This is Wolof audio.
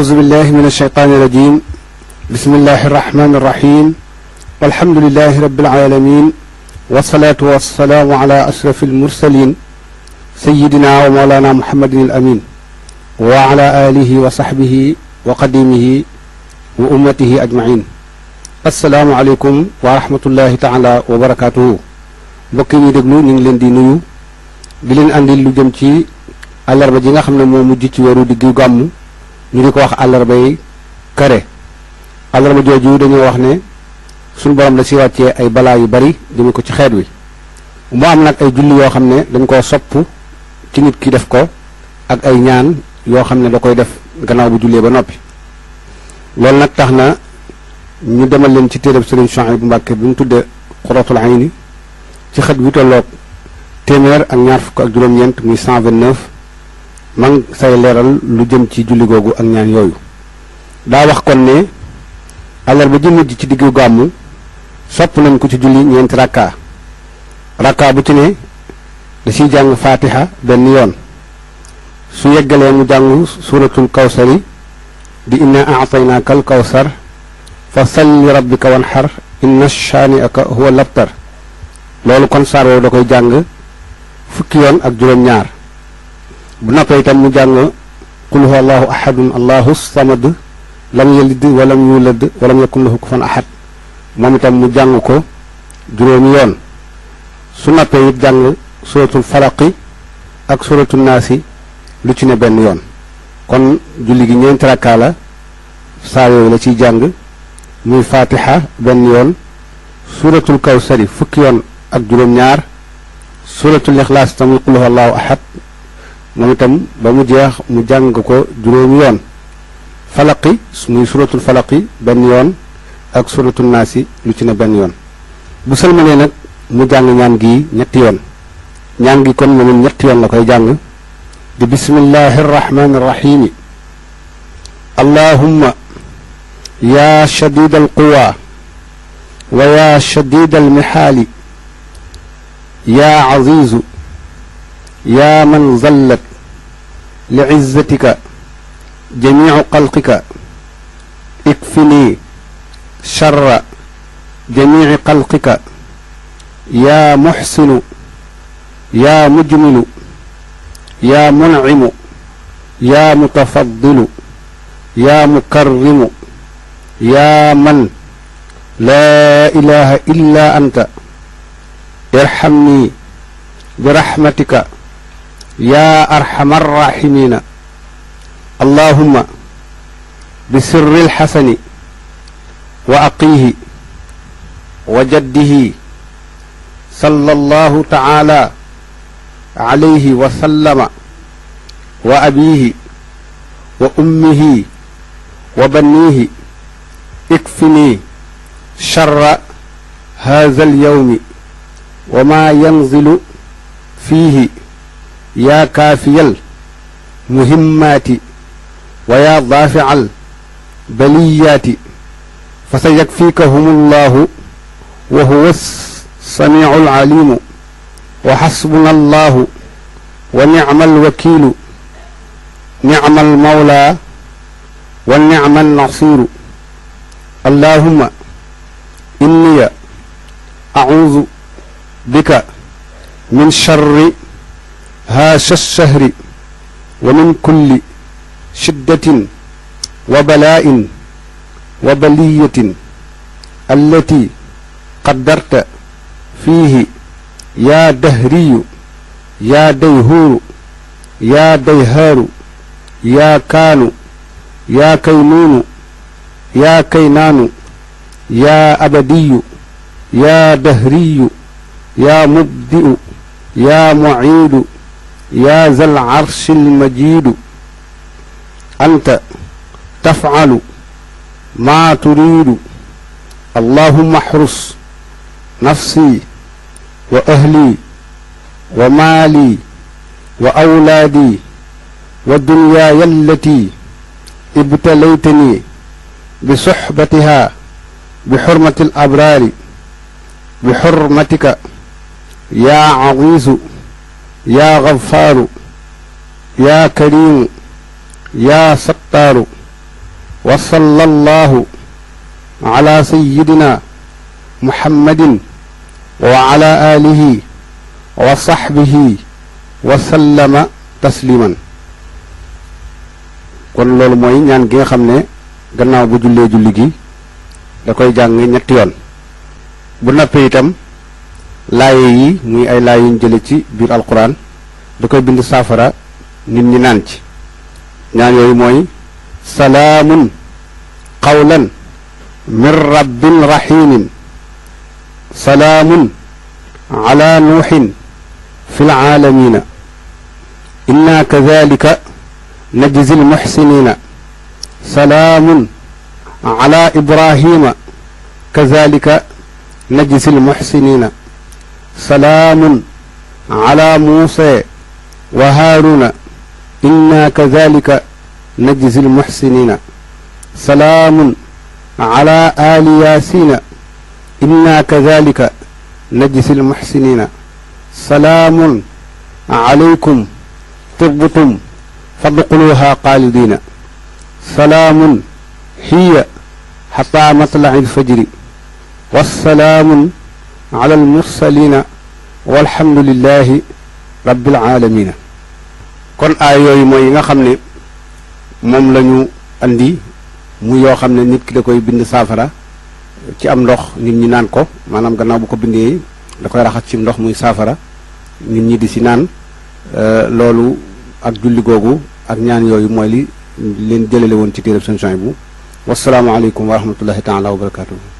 أعوذ بالله من الشيطان الرجيم بسم الله الرحمن الرحيم والحمد لله رب العالمين والصلاة والسلام على أشرف المرسلين سيدنا ومولانا محمد الأمين وعلى آله وصحبه وقديمه وأمته أجمعين السلام عليكم ورحمة الله تعالى وبركاته mbokk yi déglu ñu ngi leen di nuyu di leen andil lu jëm ci àllarba ji nga xam ne moo mujj ci weeru diggu gàmmu ñu di ko wax àllarbay kare àllarba jooju dañoo wax ne suñu borom la si wàccee ay balaa yu bari jëme ko ci xeet wi mu am nag ay julli yoo xam ne dañ koo sopp ci nit ki def ko ak ay ñaan yoo xam ne da koy def gannaaw bu jullee ba noppi loolu nag tax na ñu demal leen ci téereb Sëriñ Souhaïbou Mbacké bi mu tudde Qurratul Ayni ci xët wi tolloog téeméer ak ñaar fukk ak juróom-ñeent muy 129 man say leeral lu jëm ci julli googu ak ñaan yooyu daa wax kon ne àllarba ji mujj ci diggu gàmmu sopp nañ ko ci julli ñeenti rakka bu ci ne da ciy jàng fatiha benn yoon su yeggalee mu jàng suratul kawsari di inna a'taynaakal kawsar fa salli rabbika wanhar inna shaani'aka huwa labtar loolu kon saar woowu da koy jàng fukki yoon ak juróom-ñaar bu noppee itam mu jàng qul huwa allahu ahadun allahu samad lam yalid walam yulad walam yakun lahu kufuwan ahad moom itam mu jàng ko juróomi yoon su noppee it jàng suratul falaqi ak suratul naasi lu ci ne benn yoon kon julli gi ñeenti rakkaa la saar yooyu la ciy jàng muy fatiha benn yoon suratul kawsari fukki yoon ak juróom-ñaar suratul ixlaas tamit qul huwa allahu ahad moom itam ba mu jeex mu jàng ko juróomi yoon falaqi muy suratul falaqi benn yoon ak suratul naasi lu ci ne benn yoon bu sëlmalee nag mu jàng ñaan gi ñetti yoon ñaan gi kon moom ñetti yoon la koy jàng di bismillahi arrahmani arrahimi allahumma ya shadid alquwa wa ya shadid almihaali ya azizu ya man zallat li'izzatika jamiicu xalqika ikfini sharra jamiici xalqika yaa muxsinu yaa mujmilu yaa muncimu yaa mutafaddilu yaa mukarrimu yaa man laa ilaha illa anta irhamni birahmatika yaa arhamar raahimiina allahumma bisirri alxasani wa aqiihi wa jaddihi sallallahu taala alayhi wa sallama wa abiihi wa ummihi wa bannihi ikfini sharra haadha alyawmi wa maa yanzilu fiihi yaa kaafiyal muhimmaati wa yaa daafi'al baliyaati fa sayakfiikahum allahu wa huwa samiicul aliimu wa xasbuna allahu wa nicmal wakiilu nicmal mawlaa wa nicmal nasiiru allahumma inni acuudu bika min sharri haasha shahri wa min kulli shiddatin wa balaa'in wa baliyatin allati qaddarta fiihi yaa dahriyu yaa dayhuuru yaa dayhaaru yaa kaanu yaa kaynuunu yaa kaynaanu yaa abadiyu yaa dahriyu yaa mubdi'u yaa muciidu yaa zal arshil majiidu anta tafcalu maa turiidu allahumma axrus nafsi wa ahli wa maali wa awlaadi wa dunyaaya allati ibtalaytani bi suxbatiha bi xurmati alabraari bi xurmatika yaa aziizu yaa gafaaru yaa kariimu yaa sattaaru wa sallallahu ala sayyidina muhammadin wa ala alihi wa sahbihi wa sallama tasliman. kon loolu mooy ñaan gi nga xam ne gannaaw bu jullee julli gi da koy jàng ñetti yoon. bu nappee itam laaye yi muy ay laay yuñ jële ci biir alquran da koy bind saafara nit ñi naan ci. ñaan yooyu mooy salaamun qawlan min rabbin rahimin salaamun ala nuuhin fi laalamina inna kadalika najzi lmuxsinina salaamun ala ibrahima kadalika najzi lmuxsinina salaamun ala muusa wa haaruna inna kadalika najzi lmuxsinina salaamun ala ali yaasina inna kadalika najzi lmuxsinina salaamun alaykum tibtum fadxuluha xaalidina salaamun hiya xata matlaci lfajri wassalaamun ala almursalina walhamdulillahi rabbil alamina. kon aay yooyu mooy yi nga xam ne moom la ñu andi mu yoo xam ne nit ki da koy bind saafara ci am ndox nit ñi naan ko maanaam gannaaw bu ko bindee da koy raxas ci ndox muy saafara nit ñi di si naan loolu ak julli googu ak ñaan yooyu mooy li leen jëlale woon ci téereb Sëñ Suhaybu bu wassalaamu aleykum wa rahmatullahi taala wa barakatuhu.